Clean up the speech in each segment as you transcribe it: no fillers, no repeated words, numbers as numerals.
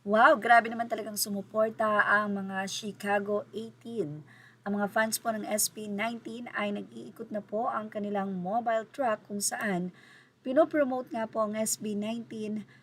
Wow, grabe naman talagang sumuporta ang mga Chicago 18. Ang mga fans po ng SB19 ay nag-iikot na po ang kanilang mobile truck kung saan pinopromote nga po ang SB19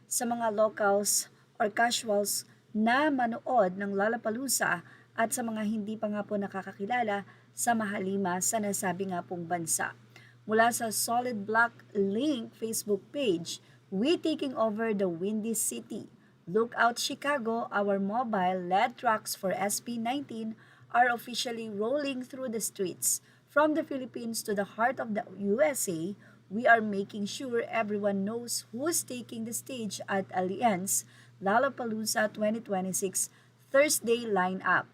sa mga locals or casuals na manood ng Lollapalooza at sa mga hindi pa nga po nakakakilala sa mahalima sa nasabi nga pong bansa. Mula sa Solid Block Link Facebook page, we taking over the Windy City. Look out Chicago, our mobile LED trucks for SB19 are officially rolling through the streets. From the Philippines to the heart of the USA, we are making sure everyone knows who's taking the stage at Allianz Lollapalooza 2026 Thursday lineup.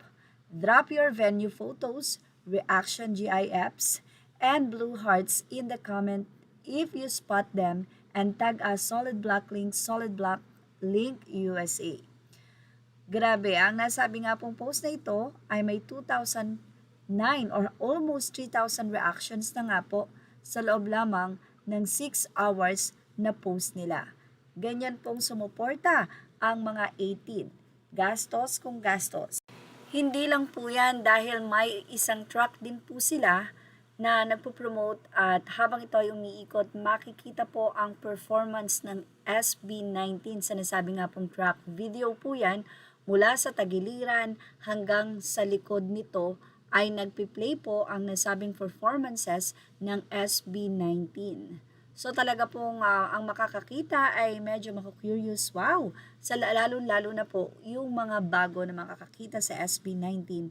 Drop your venue photos, reaction GIFs, and blue hearts in the comment if you spot them and tag us Solid Block Link USA. Grabe, ang nasabi nga pong post na ito ay may 2,009 or almost 3,000 reactions na nga po sa loob lamang ng 6 hours na post nila. Ganyan pong sumuporta ang mga 18. Gastos kung gastos. Hindi lang po yan dahil may isang truck din po sila na nagpo-promote at habang ito ay umiikot, makikita po ang performance ng SB19 sa nasabi nga pong truck. Video po yan mula sa tagiliran hanggang sa likod nito ay nagpi-play po ang nasabing performances ng SB19. So talaga pong ang makakakita ay medyo mako-curious. Wow! Lalo-lalo na po yung mga bago na makakakita sa SB19.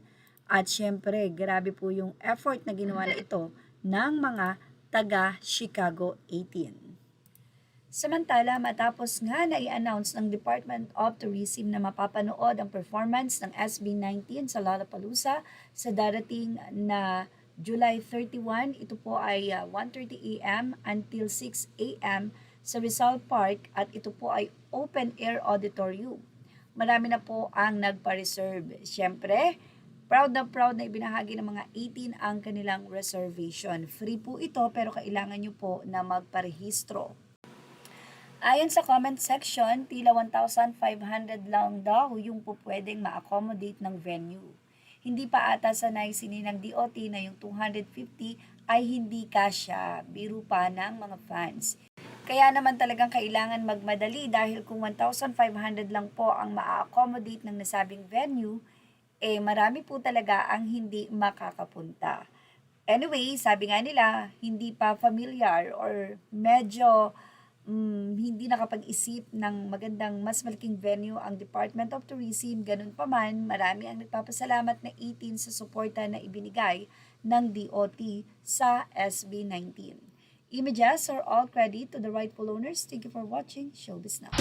At syempre, grabe po yung effort na ginawa na ito ng mga taga Chicago 18. Samantala, matapos nga na i-announce ng Department of Tourism na mapapanood ang performance ng SB19 sa Lollapalooza sa darating na July 31, ito po ay 1:30 a.m. until 6 a.m. sa Rizal Park at ito po ay open air auditorium. Marami na po ang nagpa-reserve. Siyempre, proud na ibinahagi ng mga 18 ang kanilang reservation. Free po ito pero kailangan nyo po na magparehistro. Ayon sa comment section, tila 1,500 lang daw yung po pwedeng ma-accommodate ng venue. Hindi pa ata sanay sini ng DOT na yung 250 ay hindi kasya, biro pa ng mga fans. Kaya naman talagang kailangan magmadali dahil kung 1,500 lang po ang ma-accommodate ng nasabing venue, marami po talaga ang hindi makakapunta. Anyway, sabi nga nila, hindi pa familiar or medyo hindi nakapag-isip ng magandang mas malaking venue ang Department of Tourism. Ganun pa man, marami ang nagpapasalamat na 18 sa suporta na ibinigay ng DOT sa SB19. Images are all credit to the rightful owners. Thank you for watching Showbiz Now.